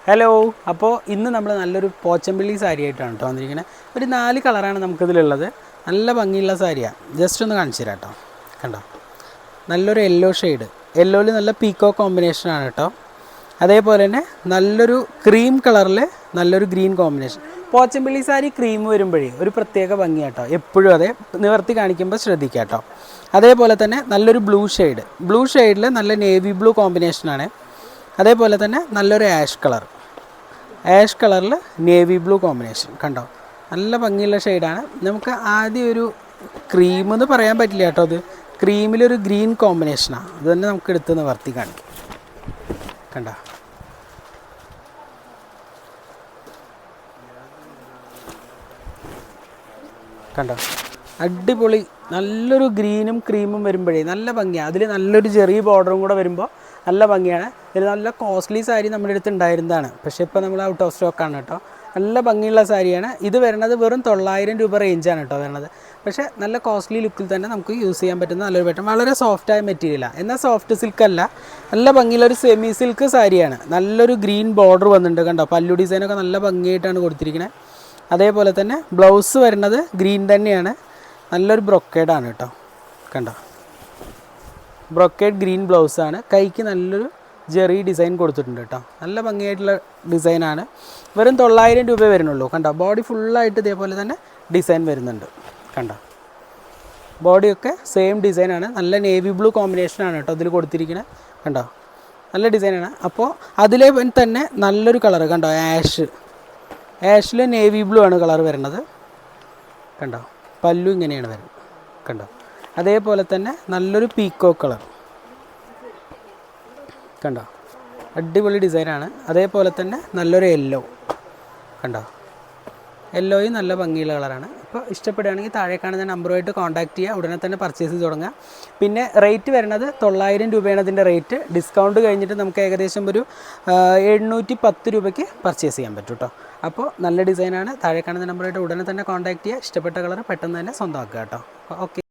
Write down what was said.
Hello, അപ്പോൾ ഇന്ന് നമ്മൾ നല്ലൊരു പോച്ചമ്പിള്ളി സാരി ആയിട്ടാണ് കേട്ടോ വന്നിരിക്കുന്നത്. ഒരു 4 കളറാണ് നമുക്കിതിലുള്ളത്. നല്ല ഭംഗിയുള്ള സാരിയാണ്. ജസ്റ്റ് ഒന്ന് കാണിച്ചു തരാം കേട്ടോ. കണ്ടോ, നല്ലൊരു യെല്ലോ ഷെയ്ഡ്, യെല്ലോയിൽ നല്ല പീക്കോ കോമ്പിനേഷനാണ് കേട്ടോ. അതേപോലെ തന്നെ നല്ലൊരു ക്രീം കളറിൽ നല്ലൊരു ഗ്രീൻ കോമ്പിനേഷൻ. പോച്ചമ്പിള്ളി സാരി ക്രീം വരുമ്പോഴേ ഒരു പ്രത്യേക ഭംഗിയാണ് കേട്ടോ. എപ്പോഴും അതെ നിവർത്തി കാണിക്കുമ്പോൾ ശ്രദ്ധിക്കുക കേട്ടോ. അതേപോലെ തന്നെ നല്ലൊരു ബ്ലൂ ഷെയ്ഡിൽ നല്ല നേവി ബ്ലൂ കോമ്പിനേഷനാണ്. അതേപോലെ തന്നെ നല്ലൊരു ആഷ് കളറിൽ നേവി ബ്ലൂ കോമ്പിനേഷൻ. കണ്ടോ, നല്ല ഭംഗിയുള്ള ഷെയ്ഡാണ്. നമുക്ക് ആദ്യം ഒരു ക്രീമെന്ന് പറയാൻ പറ്റില്ല കേട്ടോ. അത് ക്രീമിലൊരു ഗ്രീൻ കോമ്പിനേഷനാണ്. അത് തന്നെ നമുക്ക് എടുത്ത് നിവർത്തി കാണിക്കും. കണ്ടോ, കണ്ടോ, അടിപൊളി. നല്ലൊരു ഗ്രീനും ക്രീമും വരുമ്പോഴേ നല്ല ഭംഗിയാണ്. അതിൽ നല്ലൊരു ചെറിയ ബോർഡറും കൂടെ വരുമ്പോൾ നല്ല ഭംഗിയാണ്. ഇതിൽ നല്ല കോസ്റ്റ്ലി സാരി നമ്മുടെ അടുത്ത് ഉണ്ടായിരുന്നതാണ്, പക്ഷേ ഇപ്പോൾ നമ്മൾ ഔട്ട് ഓഫ് സ്റ്റോക്കാണ് കേട്ടോ. നല്ല ഭംഗിയുള്ള സാരിയാണ്. ഇത് വരുന്നത് വെറും 900 രൂപ റേഞ്ചാണ് കേട്ടോ വരുന്നത്. പക്ഷേ നല്ല കോസ്റ്റ്ലി ലുക്കിൽ തന്നെ നമുക്ക് യൂസ് ചെയ്യാൻ പറ്റുന്ന നല്ലൊരു പാറ്റേൺ. വളരെ സോഫ്റ്റായ മെറ്റീരിയലാണ്, എന്നാൽ സോഫ്റ്റ് സിൽക്ക് അല്ല. നല്ല ഭംഗിയുള്ളൊരു സെമി സിൽക്ക് സാരിയാണ്. നല്ലൊരു ഗ്രീൻ ബോർഡർ വന്നിട്ടുണ്ട്. കണ്ടോ, പല്ലു ഡിസൈനൊക്കെ നല്ല ഭംഗിയായിട്ടാണ് കൊടുത്തിരിക്കുന്നത്. അതേപോലെ തന്നെ ബ്ലൗസ് വരുന്നത് ഗ്രീൻ തന്നെയാണ്. നല്ലൊരു ബ്രൊക്കേഡാണ് കേട്ടോ. കണ്ടോ, ബ്രൊക്കേഡ് ഗ്രീൻ ബ്ലൗസാണ്. കൈക്ക് നല്ലൊരു ജെറി ഡിസൈൻ കൊടുത്തിട്ടുണ്ട് കേട്ടോ. നല്ല ഭംഗിയായിട്ടുള്ള ഡിസൈനാണ്. വെറും 900 രൂപ വരുന്നുള്ളൂ. കണ്ടോ, ബോഡി ഫുള്ളായിട്ട് ഇതേപോലെ തന്നെ ഡിസൈൻ വരുന്നുണ്ട്. കണ്ടോ, ബോഡിയൊക്കെ സെയിം ഡിസൈനാണ്. നല്ല നേവി ബ്ലൂ കോമ്പിനേഷനാണ് കേട്ടോ ഇതിൽ കൊടുത്തിരിക്കുന്നത്. കണ്ടോ, നല്ല ഡിസൈനാണ്. അപ്പോൾ അതിലെ തന്നെ നല്ലൊരു കളർ കണ്ടോ, ആഷിൽ നേവി ബ്ലൂ ആണ് കളർ വരുന്നത്. കണ്ടോ, പല്ലു ഇങ്ങനെയാണ് വരുന്നത്. കണ്ടോ, അതേപോലെ തന്നെ നല്ലൊരു പീക്കോ കളർ. കണ്ടോ, അടിപൊളി ഡിസൈനാണ്. അതേപോലെ തന്നെ നല്ലൊരു യെല്ലോ. കണ്ടോ, യെല്ലോയും നല്ല ഭംഗിയുള്ള കളറാണ്. അപ്പോൾ ഇഷ്ടപ്പെടുകയാണെങ്കിൽ താഴെ കാണുന്ന നമ്പറുമായിട്ട് കോൺടാക്ട് ചെയ്യുക. ഉടനെ തന്നെ പർച്ചേസ് തുടങ്ങുക. പിന്നെ റേറ്റ് വരുന്നത് 900 രൂപയാണ് ഇതിൻ്റെ റേറ്റ്. ഡിസ്കൗണ്ട് കഴിഞ്ഞിട്ട് നമുക്ക് ഏകദേശം ഒരു 710 രൂപയ്ക്ക് പർച്ചേസ് ചെയ്യാൻ പറ്റും കേട്ടോ. അപ്പോൾ നല്ല ഡിസൈനാണ്. താഴെ കാണുന്ന നമ്പറായിട്ട് ഉടനെ തന്നെ കോൺടാക്ട് ചെയ്യുക. ഇഷ്ടപ്പെട്ട കളർ പെട്ടെന്ന് തന്നെ സ്വന്തമാക്കുക കേട്ടോ. ഓക്കെ.